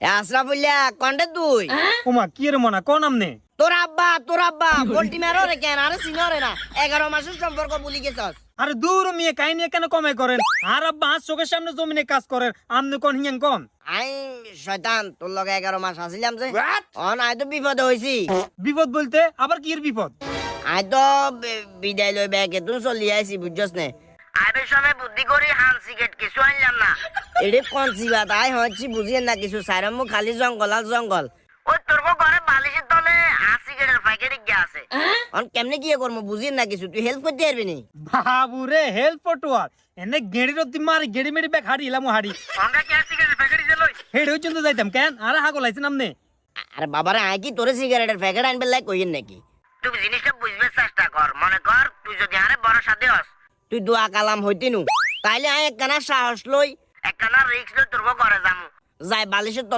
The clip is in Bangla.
আশরাফুল্লাহ কন্ডে তুই ওমা কি রে মনা কোন আমনে তোর আব্বা পোল্ট্রি মেরো রে কেন আরে সিনরে না 11 মাসের সম্পর্ক ভুলি গেছস আরে দূর মিয়া কাহিনী কেন কমাই করেন আর আব্বা আজ চোখের সামনে জমিনে কাজ করেন আমনে কোন হিয়াং কোন আই শয়তান তোর লগে 11 মাস আসিলাম যে অন আই তো বিপদে হইছি বিপদ বলতে আবার কি এর বিপদ আই তো বিদায় লই ব্যাগে তুই চলি আইছি বুঝছস নে আইবে সময় বুদ্ধি করি হান সিগারেট কিছু আনলাম না এডে কোন সিবাত আই হচ্ছি বুঝিয়েন না কিছু সাইরামু খালি জঙ্গল আর জঙ্গল ওই তোর ঘরে বালিশের তলে সিগারেটের প্যাকেট গিয়ে আছে অন কেমনে কি করব বুঝিয়েন না কিছু তুই হেল্প করতে পারবি নি বাবু রে হেল্প ফটোয়ার এনে গেড়ি রতি মারি গেড়ি মেড়ি ব্যাগ হাড়ি ইলামু হাড়ি আমরা কি সিগারেটের প্যাকেট দিল হেড়ে হইছন তো যাইতাম কেন আর হাগল আইছেন আমনে আরে বাবারে আই কি তোরে সিগারেটের প্যাকেট আনবে লাই কইেন নাকি তুই জিনিসটা বুঝবে চেষ্টা কর মনে কর তুই যদি আরে বড় সাথে হস তুই দোয়া কালাম হইতিনু তাইলে আই একখানা সাহস লই একখানা রিস্ক লই তোর ঘরে যামু যাই বালিশের